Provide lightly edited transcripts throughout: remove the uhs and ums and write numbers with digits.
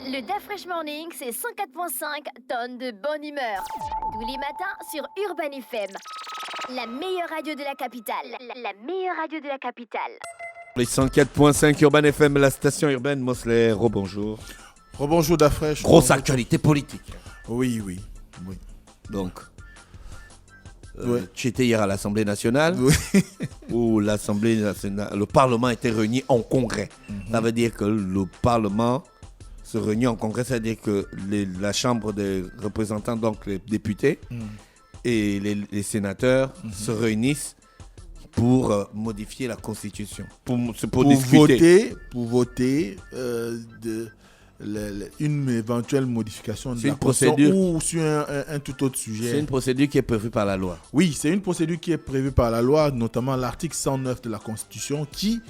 Le DaFresh Morning, c'est 104.5 tonnes de bonne humeur. Tous les matins sur Urban FM. La meilleure radio de la capitale. La meilleure radio de la capitale. Les 104.5 Urban FM, la station urbaine Mosley. Rebonjour. Rebonjour DaFresh. Grosse actualité politique. Oui. Donc, Ouais. tu étais hier à l'Assemblée nationale, Oui. où l'Assemblée nationale, le Parlement était réuni en congrès. Ça veut dire que le Parlement se réunit en congrès, c'est-à-dire que la Chambre des représentants, donc les députés et les sénateurs se réunissent pour modifier la Constitution, pour discuter. Pour voter une éventuelle modification de C'est la une procédure. Constitution ou sur un tout autre sujet. C'est une procédure qui est prévue par la loi. Oui, c'est une procédure qui est prévue par la loi, notamment l'article 109 de la Constitution, qui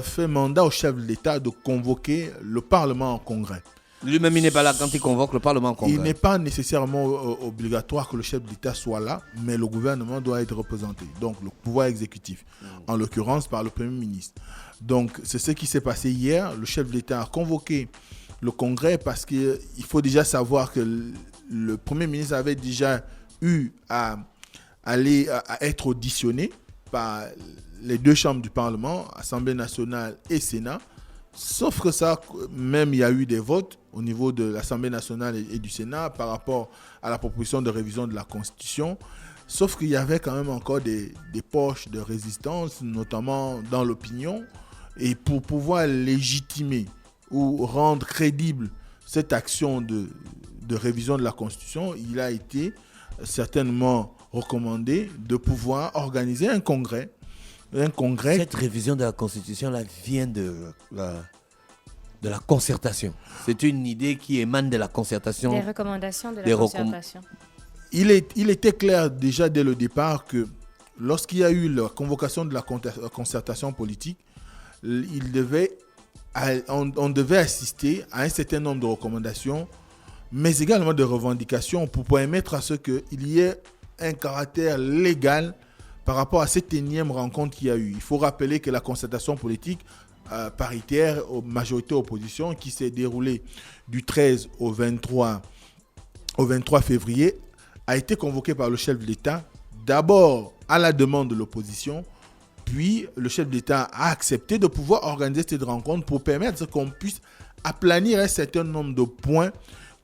fait mandat au chef de l'État de convoquer le Parlement en congrès. Lui-même, il n'est pas là quand il convoque le Parlement en congrès. Il n'est pas nécessairement obligatoire que le chef de l'État soit là, mais le gouvernement doit être représenté. Donc, le pouvoir exécutif, en l'occurrence par le Premier ministre. Donc, c'est ce qui s'est passé hier. Le chef de l'État a convoqué le congrès parce qu'il faut déjà savoir que le Premier ministre avait déjà eu à être auditionné par les deux chambres du Parlement, Assemblée nationale et Sénat. Sauf que ça, même il y a eu des votes au niveau de l'Assemblée nationale et du Sénat par rapport à la proposition de révision de la Constitution. Sauf qu'il y avait quand même encore des poches de résistance, notamment dans l'opinion. Et pour pouvoir légitimer ou rendre crédible cette action de révision de la Constitution, il a été certainement recommandé de pouvoir organiser un congrès. Cette révision de la Constitution là vient de la concertation. C'est une idée qui émane de la concertation. Des recommandations de la concertation. Il était clair déjà dès le départ que lorsqu'il y a eu la convocation de la concertation politique, on devait assister à un certain nombre de recommandations, mais également de revendications pour permettre à ce qu'il y ait un caractère légal par rapport à cette énième rencontre qu'il y a eu. Il faut rappeler que la concertation politique paritaire, majorité opposition, qui s'est déroulée du 13 au 23 février, a été convoquée par le chef de l'État, d'abord à la demande de l'opposition, puis le chef de l'État a accepté de pouvoir organiser cette rencontre pour permettre qu'on puisse aplanir un certain nombre de points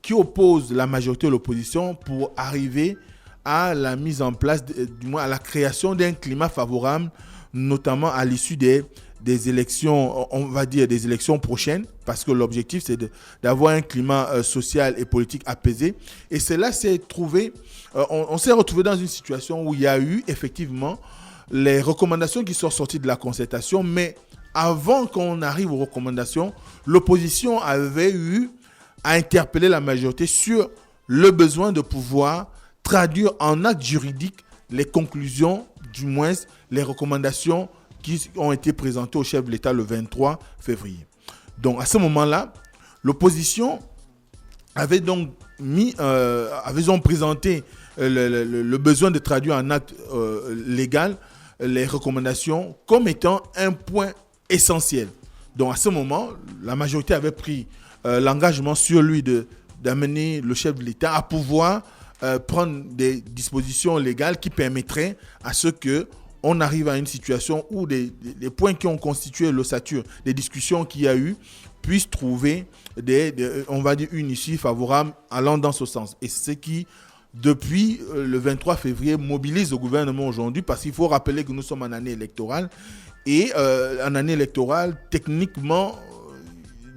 qui opposent la majorité et l'opposition pour arriver à la mise en place, du moins à la création d'un climat favorable, notamment à l'issue des élections, on va dire des élections prochaines, parce que l'objectif c'est d'avoir un climat social et politique apaisé. Et cela s'est trouvé, on s'est retrouvé dans une situation où il y a eu effectivement les recommandations qui sont sorties de la concertation, mais avant qu'on arrive aux recommandations, l'opposition avait eu à interpeller la majorité sur le besoin de pouvoir traduire en actes juridiques les conclusions, du moins les recommandations qui ont été présentées au chef de l'État le 23 février. Donc à ce moment-là, l'opposition avait donc présenté le besoin de traduire en acte légal les recommandations comme étant un point essentiel. Donc à ce moment, la majorité avait pris l'engagement sur lui d'amener le chef de l'État à pouvoir prendre des dispositions légales qui permettraient à ce qu'on arrive à une situation où les points qui ont constitué l'ossature des discussions qu'il y a eu puissent trouver on va dire une issue favorable allant dans ce sens. Et c'est ce qui, depuis le 23 février, mobilise le gouvernement aujourd'hui, parce qu'il faut rappeler que nous sommes en année électorale. Et en année électorale, techniquement,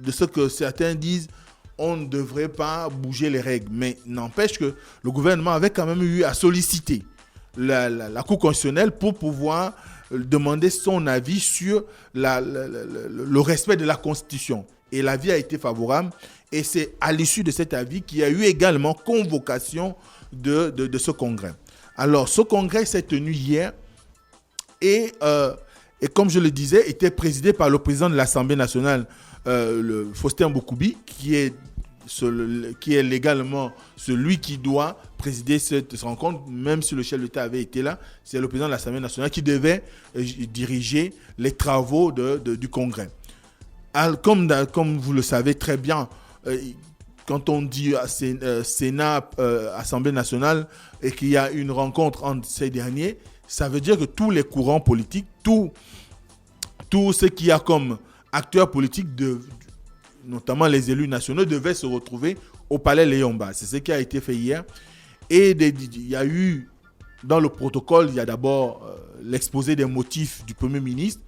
de ce que certains disent, on ne devrait pas bouger les règles. Mais n'empêche que le gouvernement avait quand même eu à solliciter la Cour constitutionnelle pour pouvoir demander son avis sur le respect de la Constitution. Et l'avis a été favorable. Et c'est à l'issue de cet avis qu'il y a eu également convocation de ce congrès. Alors, ce congrès s'est tenu hier et comme je le disais, était présidé par le président de l'Assemblée nationale, le Faustin Boukoubi, qui est légalement celui qui doit présider cette rencontre, même si le chef de l'État avait été là. C'est le président de l'Assemblée nationale qui devait diriger les travaux du Congrès. Comme vous le savez très bien, quand on dit Sénat, Assemblée nationale, et qu'il y a une rencontre entre ces derniers, ça veut dire que tous les courants politiques, tout ce qu'il y a comme acteurs politiques, notamment les élus nationaux, devaient se retrouver au palais Léon-Mba. C'est ce qui a été fait hier. Et il y a eu, dans le protocole, il y a d'abord l'exposé des motifs du Premier ministre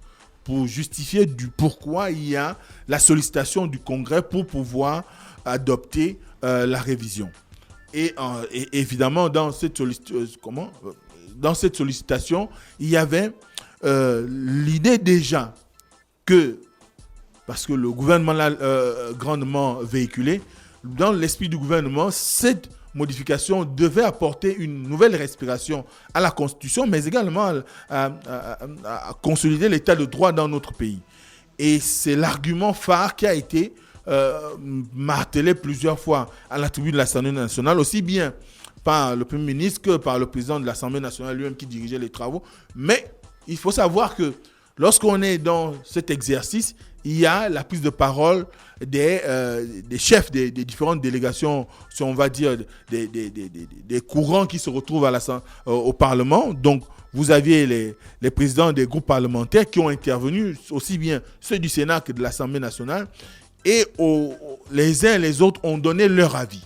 pour justifier du pourquoi il y a la sollicitation du Congrès pour pouvoir adopter la révision. Et évidemment, dans cette sollicitation, il y avait l'idée déjà que, parce que le gouvernement l'a grandement véhiculé, dans l'esprit du gouvernement, cette modification devait apporter une nouvelle respiration à la Constitution, mais également à consolider l'état de droit dans notre pays. Et c'est l'argument phare qui a été martelé plusieurs fois à la tribune de l'Assemblée nationale, aussi bien par le Premier ministre que par le président de l'Assemblée nationale lui-même qui dirigeait les travaux. Mais il faut savoir que lorsqu'on est dans cet exercice, il y a la prise de parole des chefs des différentes délégations, si on va dire des courants qui se retrouvent au Parlement. Donc, vous aviez les présidents des groupes parlementaires qui ont intervenu, aussi bien ceux du Sénat que de l'Assemblée nationale. Et les uns et les autres ont donné leur avis.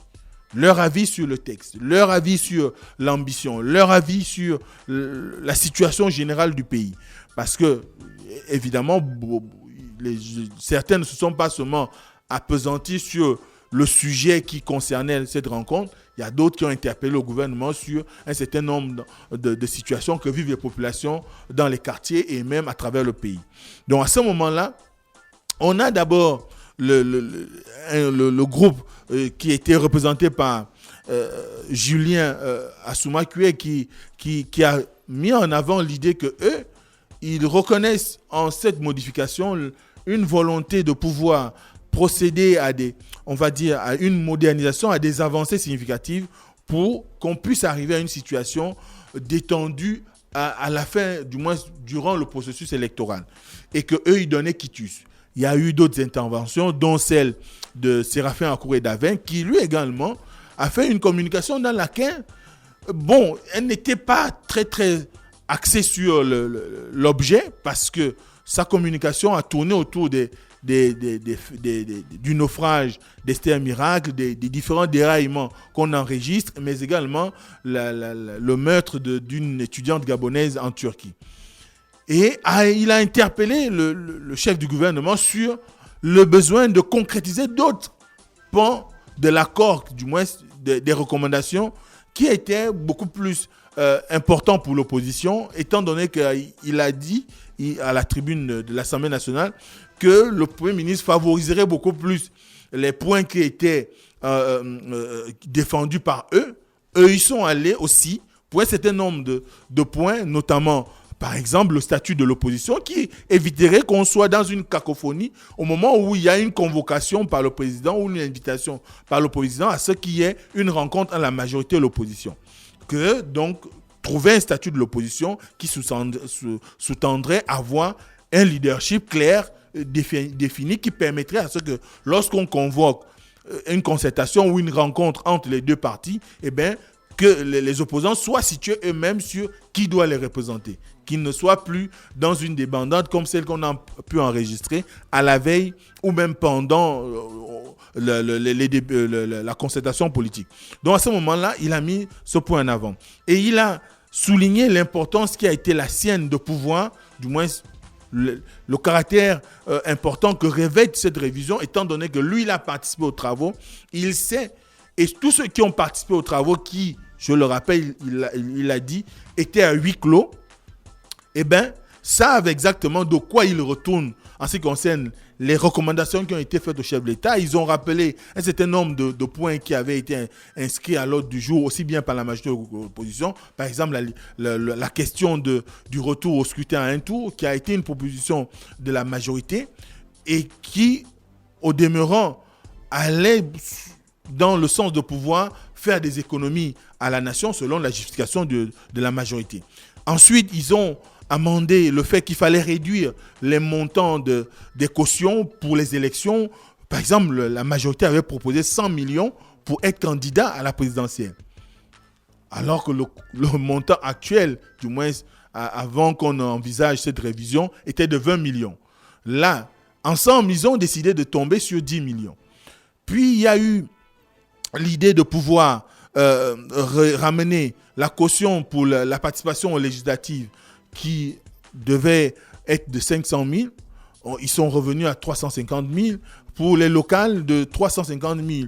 Leur avis sur le texte, leur avis sur l'ambition, leur avis sur la situation générale du pays. Parce que, évidemment, certains ne se sont pas seulement appesantis sur le sujet qui concernait cette rencontre. Il y a d'autres qui ont interpellé le gouvernement sur un certain nombre de situations que vivent les populations dans les quartiers et même à travers le pays. Donc, à ce moment-là, on a d'abord le groupe qui était représenté par Julien Assoumakoué qui a mis en avant l'idée que eux, ils reconnaissent en cette modification une volonté de pouvoir procéder à à une modernisation, à des avancées significatives pour qu'on puisse arriver à une situation détendue à la fin, du moins durant le processus électoral. Et qu'eux, ils donnaient quitus. Il y a eu d'autres interventions, dont celle de Séraphin Akouré-Davin, qui lui également a fait une communication dans laquelle, elle n'était pas très, très axée sur l'objet, parce que sa communication a tourné autour du naufrage d'Esther Miracle, des différents déraillements qu'on enregistre, mais également le meurtre d'une étudiante gabonaise en Turquie. Et il a interpellé le chef du gouvernement sur le besoin de concrétiser d'autres pans de l'accord, du moins des recommandations, qui étaient beaucoup plus importants pour l'opposition, étant donné qu'il a dit à la tribune de l'Assemblée nationale que le Premier ministre favoriserait beaucoup plus les points qui étaient défendus par eux. Eux, ils sont allés aussi pour un certain nombre de points, notamment par exemple, le statut de l'opposition qui éviterait qu'on soit dans une cacophonie au moment où il y a une convocation par le président ou une invitation par le président à ce qu'il y ait une rencontre entre la majorité et l'opposition. Que donc, trouver un statut de l'opposition qui sous-tendrait avoir un leadership clair, défini, qui permettrait à ce que lorsqu'on convoque une concertation ou une rencontre entre les deux parties, que les opposants soient situés eux-mêmes sur qui doit les représenter, qu'ils ne soient plus dans une débandade comme celle qu'on a pu enregistrer à la veille ou même pendant la concertation politique. Donc à ce moment-là, il a mis ce point en avant. Et il a souligné l'importance qui a été la sienne de pouvoir, du moins le caractère important que revêt cette révision, étant donné que lui, il a participé aux travaux, il sait, et tous ceux qui ont participé aux travaux qui, je le rappelle, il a dit, étaient à huis clos, savent exactement de quoi ils retournent en ce qui concerne les recommandations qui ont été faites au chef de l'État. Ils ont rappelé un certain nombre de points qui avaient été inscrits à l'ordre du jour, aussi bien par la majorité de l'opposition. Par exemple, la question du retour au scrutin à un tour, qui a été une proposition de la majorité et qui, au demeurant, allait dans le sens de pouvoir faire des économies à la nation selon la justification de la majorité. Ensuite, ils ont amendé le fait qu'il fallait réduire les montants des cautions pour les élections Par exemple, la majorité avait proposé 100 millions pour être candidat à la présidentielle. Alors que le montant actuel, du moins avant qu'on envisage cette révision, était de 20 millions. Là, ensemble, ils ont décidé de tomber sur 10 millions. Puis, il y a eu l'idée de pouvoir ramener la caution pour la participation aux législatives qui devait être de 500 000. Ils sont revenus à 350 000. Pour les locales, de 350 000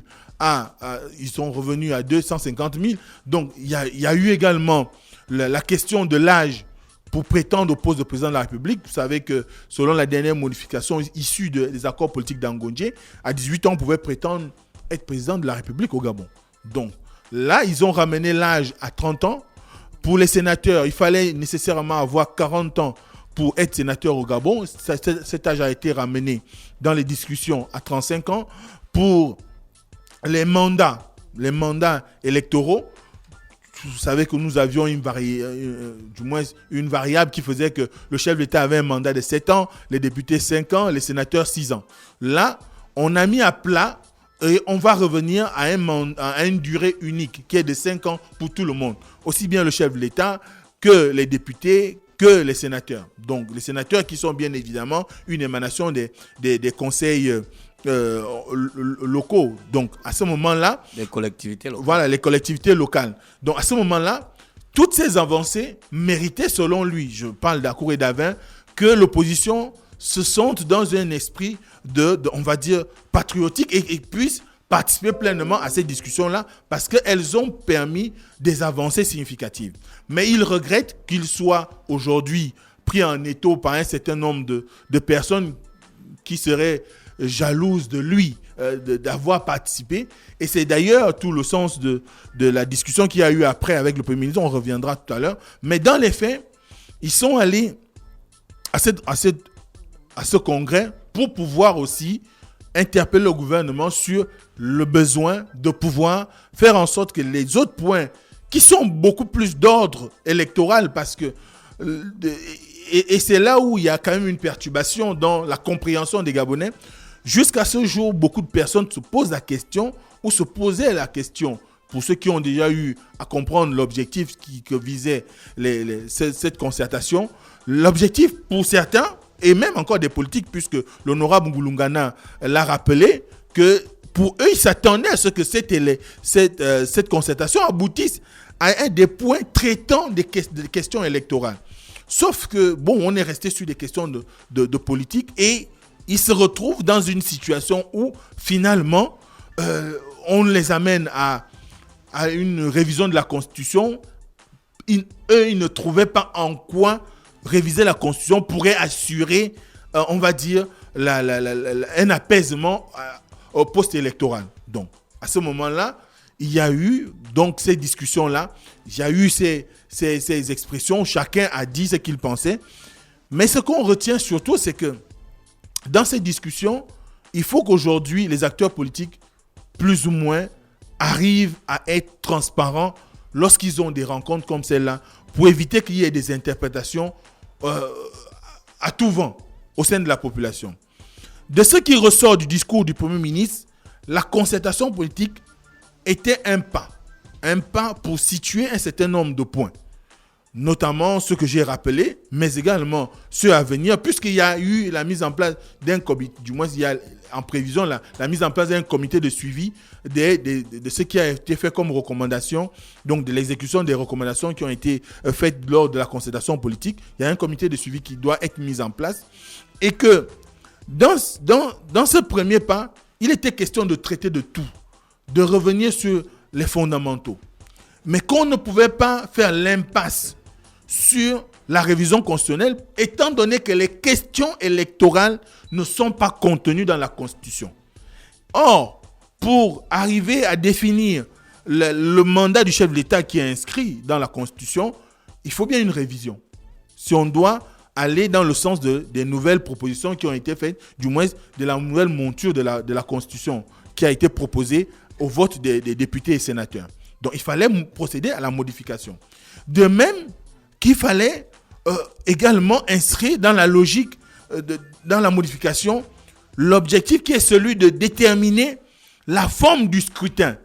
ils sont revenus à 250 000. Donc, il y a eu également la question de l'âge pour prétendre au poste de président de la République. Vous savez que selon la dernière modification issue des accords politiques d'Angondje, à 18 ans, on pouvait prétendre être président de la République au Gabon. Donc, là, ils ont ramené l'âge à 30 ans. Pour les sénateurs, il fallait nécessairement avoir 40 ans pour être sénateur au Gabon. Cet âge a été ramené dans les discussions à 35 ans. Pour les mandats électoraux, vous savez que nous avions une variable qui faisait que le chef d'État avait un mandat de 7 ans, les députés 5 ans, les sénateurs 6 ans. Là, on a mis à plat et on va revenir à une durée unique qui est de 5 ans pour tout le monde. Aussi bien le chef de l'État que les députés, que les sénateurs. Donc, les sénateurs qui sont bien évidemment une émanation des conseils locaux. Donc, à ce moment-là... Les collectivités locales. Voilà, les collectivités locales. Donc, à ce moment-là, toutes ces avancées méritaient, selon lui, je parle d'Akour et d'Avin, que l'opposition se sente dans un esprit on va dire, patriotique et puisse participer pleinement à ces discussions-là parce qu'elles ont permis des avancées significatives. Mais il regrette qu'il soit aujourd'hui pris en étau par un certain nombre de personnes qui seraient jalouses de lui, d'avoir participé. Et c'est d'ailleurs tout le sens de la discussion qu'il y a eu après avec le Premier ministre. On reviendra tout à l'heure. Mais dans les faits, ils sont allés à ce congrès pour pouvoir aussi interpeller le gouvernement sur le besoin de pouvoir faire en sorte que les autres points qui sont beaucoup plus d'ordre électoral parce que et c'est là où il y a quand même une perturbation dans la compréhension des Gabonais. Jusqu'à ce jour, beaucoup de personnes se posent la question ou se posaient la question, pour ceux qui ont déjà eu à comprendre l'objectif que visait cette concertation. L'objectif pour certains, et même encore des politiques, puisque l'honorable Ngulungana l'a rappelé, que pour eux, ils s'attendaient à ce que cette concertation aboutisse à un des points traitant des questions électorales. Sauf que, on est resté sur des questions de politique et ils se retrouvent dans une situation où, finalement, on les amène à une révision de la Constitution. Ils ne trouvaient pas en quoi réviser la Constitution pourrait assurer, on va dire, un apaisement au poste électoral. Donc, à ce moment-là, il y a eu donc ces discussions-là, il y a eu ces expressions, chacun a dit ce qu'il pensait. Mais ce qu'on retient surtout, c'est que dans ces discussions, il faut qu'aujourd'hui, les acteurs politiques, plus ou moins, arrivent à être transparents lorsqu'ils ont des rencontres comme celle-là, pour éviter qu'il y ait des interprétations à tout vent au sein de la population. De ce qui ressort du discours du Premier ministre, la concertation politique était un pas pour situer un certain nombre de points, notamment ceux que j'ai rappelés, mais également ceux à venir, puisqu'il y a eu la mise en place d'un comité, du moins il y a en prévision la mise en place d'un comité de suivi de ce qui a été fait comme recommandation, donc de l'exécution des recommandations qui ont été faites lors de la concertation politique. Il y a un comité de suivi qui doit être mis en place et que dans ce premier pas, il était question de traiter de tout, de revenir sur les fondamentaux, mais qu'on ne pouvait pas faire l'impasse sur la révision constitutionnelle, étant donné que les questions électorales ne sont pas contenues dans la Constitution. Or, pour arriver à définir le mandat du chef de l'État qui est inscrit dans la Constitution, il faut bien une révision. Si on doit aller dans le sens des nouvelles propositions qui ont été faites, du moins de la nouvelle monture de la Constitution qui a été proposée au vote des députés et sénateurs. Donc, il fallait procéder à la modification. De même qu'il fallait également inscrire dans la logique, dans la modification, l'objectif qui est celui de déterminer la forme du scrutin.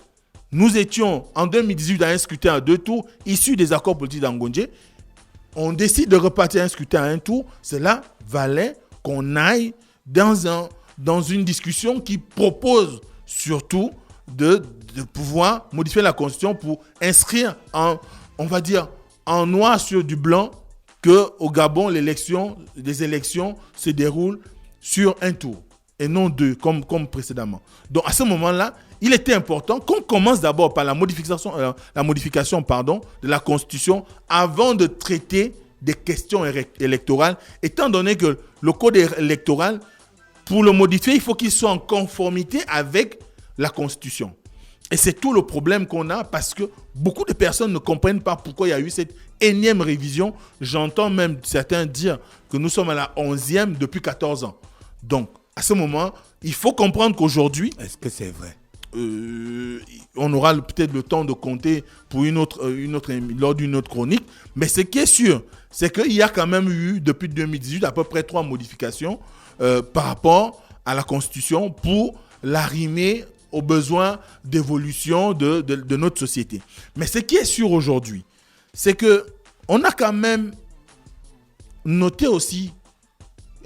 Nous étions en 2018 à un scrutin à 2 tours, issu des accords politiques d'Angondje. On décide de repartir un scrutin à 1 tour. Cela valait qu'on aille dans une discussion qui propose surtout de pouvoir modifier la Constitution pour inscrire on va dire, en noir sur du blanc qu'au Gabon, les élections se déroulent sur 1 tour et non 2 comme précédemment. Donc à ce moment-là, il était important qu'on commence d'abord par la modification de la Constitution avant de traiter des questions électorales, étant donné que le code électoral, pour le modifier, il faut qu'il soit en conformité avec la Constitution. Et c'est tout le problème qu'on a parce que beaucoup de personnes ne comprennent pas pourquoi il y a eu cette énième révision. J'entends même certains dire que nous sommes à la 11e depuis 14 ans. Donc, à ce moment, il faut comprendre qu'aujourd'hui... Est-ce que c'est vrai? On aura peut-être le temps de compter pour lors d'une autre chronique. Mais ce qui est sûr, c'est qu'il y a quand même eu, depuis 2018, à peu près 3 modifications par rapport à la Constitution pour l'arrimer aux besoins d'évolution de notre société. Mais ce qui est sûr aujourd'hui, c'est qu'on a quand même noté aussi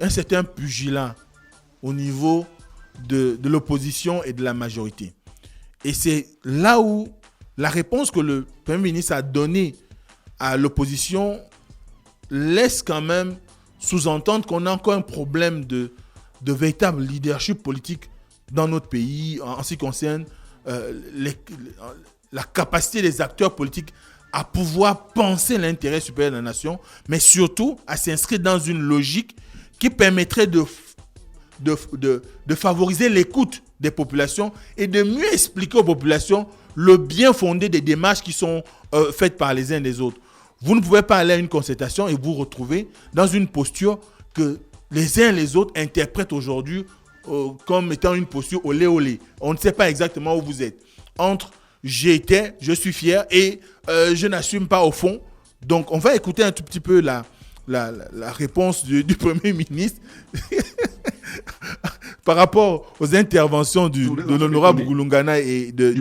un certain pugilat au niveau de l'opposition et de la majorité. Et c'est là où la réponse que le Premier ministre a donnée à l'opposition laisse quand même sous-entendre qu'on a encore un problème de véritable leadership politique dans notre pays en ce qui concerne la capacité des acteurs politiques à pouvoir penser l'intérêt supérieur de la nation, mais surtout à s'inscrire dans une logique qui permettrait de favoriser l'écoute des populations et de mieux expliquer aux populations le bien fondé des démarches qui sont faites par les uns et les autres. Vous ne pouvez pas aller à une concertation et vous retrouver dans une posture que les uns et les autres interprètent aujourd'hui comme étant une posture olé olé. On ne sait pas exactement où vous êtes. Entre j'étais, je suis fier et je n'assume pas au fond. Donc on va écouter un tout petit peu la réponse du Premier ministre par rapport aux interventions de l'honorable Goulungana et de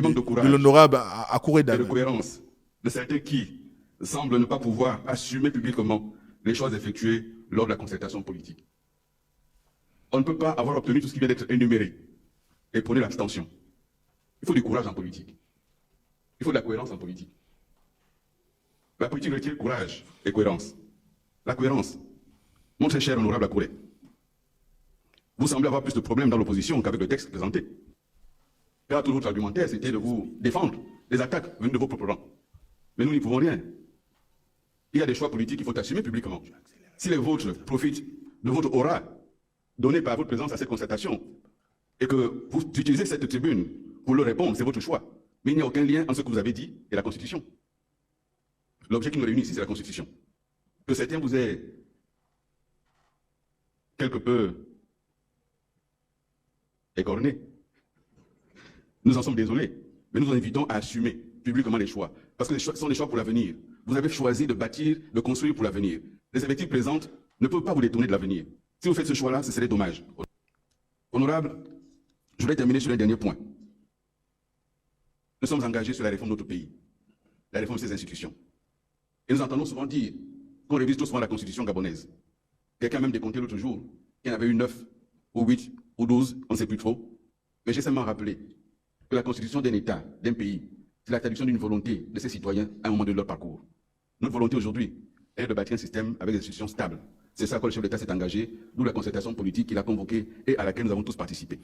l'honorable Akouré Davé. Et de cohérence de certains qui semblent ne pas pouvoir assumer publiquement les choses effectuées lors de la concertation politique. On ne peut pas avoir obtenu tout ce qui vient d'être énuméré et prôner l'abstention. Il faut du courage en politique. Il faut de la cohérence en politique. La politique requiert courage et cohérence. La cohérence, mon très cher honorable Akouré, vous semblez avoir plus de problèmes dans l'opposition qu'avec le texte présenté. Car tout votre argumentaire, c'était de vous défendre des attaques venues de vos propres rangs. Mais nous n'y pouvons rien. Il y a des choix politiques qu'il faut assumer publiquement. Si les vôtres profitent de votre aura donnée par votre présence à cette concertation et que vous utilisez cette tribune pour leur répondre, c'est votre choix. Mais il n'y a aucun lien entre ce que vous avez dit et la Constitution. L'objet qui nous réunit ici, c'est la Constitution. Que certains vous aient quelque peu écorné, nous en sommes désolés, mais nous en invitons à assumer publiquement les choix. Parce que les choix sont des choix pour l'avenir. Vous avez choisi de bâtir, de construire pour l'avenir. Les effectifs présentes ne peuvent pas vous détourner de l'avenir. Si vous faites ce choix-là, ce serait dommage. Honorable, je voudrais terminer sur un dernier point. Nous sommes engagés sur la réforme de notre pays, la réforme de ses institutions. Et nous entendons souvent dire qu'on révise trop souvent la constitution gabonaise. Quelqu'un a même décompté l'autre jour qu'il y en avait eu 9 ou 8 ou 12, on ne sait plus trop. Mais j'ai seulement rappelé que la constitution d'un État, d'un pays, c'est la traduction d'une volonté de ses citoyens à un moment de leur parcours. Notre volonté aujourd'hui est de bâtir un système avec des institutions stables. C'est ça que le chef d'État s'est engagé, d'où la concertation politique qu'il a convoquée et à laquelle nous avons tous participé.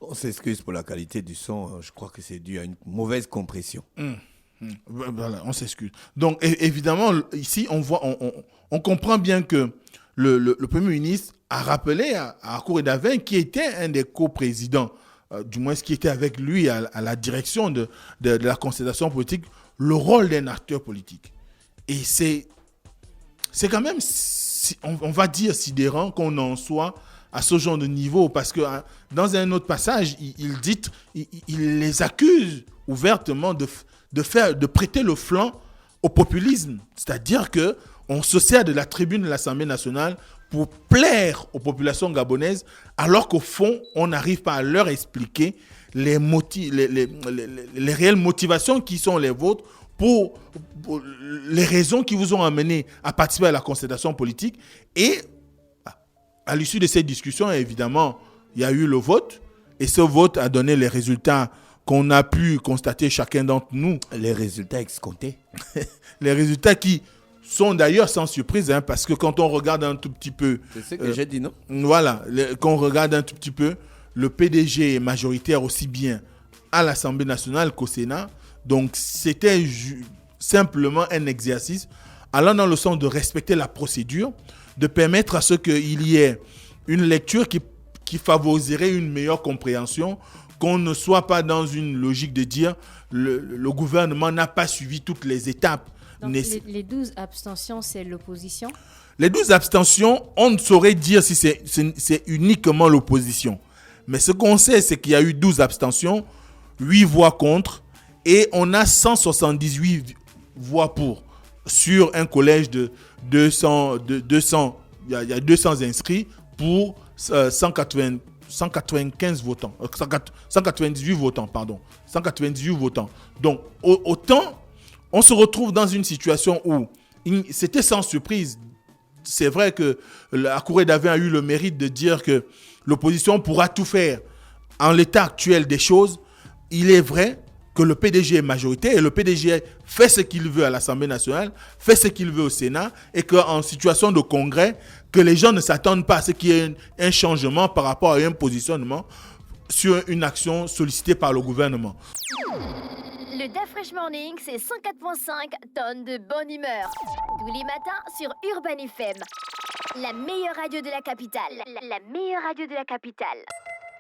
On s'excuse pour la qualité du son, je crois que c'est dû à une mauvaise compression. Voilà, on s'excuse. Donc évidemment, ici, on comprend bien que le Premier ministre a rappelé à Akouré Davé, qui était un des coprésidents, du moins qui était avec lui à la direction de la concertation politique, le rôle d'un acteur politique. Et c'est quand même, on va dire, sidérant qu'on en soit à ce genre de niveau, parce que dans un autre passage, il les accuse ouvertement de prêter le flanc au populisme. C'est-à-dire qu'on se sert de la tribune de l'Assemblée nationale pour plaire aux populations gabonaises, alors qu'au fond, on n'arrive pas à leur expliquer les réelles motivations qui sont les vôtres pour les raisons qui vous ont amené à participer à la concertation politique. Et à l'issue de cette discussion, évidemment, il y a eu le vote. Et ce vote a donné les résultats qu'on a pu constater chacun d'entre nous. Les résultats escomptés. Les résultats qui sont d'ailleurs sans surprise, parce que quand on regarde un tout petit peu... C'est ce que j'ai dit, non? Voilà, quand on regarde un tout petit peu, le PDG est majoritaire aussi bien à l'Assemblée nationale qu'au Sénat. Donc, c'était simplement un exercice allant dans le sens de respecter la procédure, de permettre à ce qu'il y ait une lecture qui favoriserait une meilleure compréhension, qu'on ne soit pas dans une logique de dire le gouvernement n'a pas suivi toutes les étapes. Donc, les 12 abstentions, c'est l'opposition? Les 12 abstentions, on ne saurait dire si c'est uniquement l'opposition. Mais ce qu'on sait, c'est qu'il y a eu 12 abstentions, 8 voix contre, et on a 178 voix pour sur un collège de 200, il y a 200 inscrits pour 195 votants, 198 votants, pardon, 198 votants. Donc, autant, on se retrouve dans une situation où c'était sans surprise. C'est vrai que la Cour d'Aven a eu le mérite de dire que l'opposition pourra tout faire. En l'état actuel des choses, il est vrai que le PDG est majoritaire et le PDG fait ce qu'il veut à l'Assemblée nationale, fait ce qu'il veut au Sénat, et qu'en situation de congrès, que les gens ne s'attendent pas à ce qu'il y ait un changement par rapport à un positionnement sur une action sollicitée par le gouvernement. Le DAF Fresh Morning, c'est 104.5 tonnes de bonne humeur. Tous les matins sur Urban FM. La meilleure radio de la capitale. La meilleure radio de la capitale.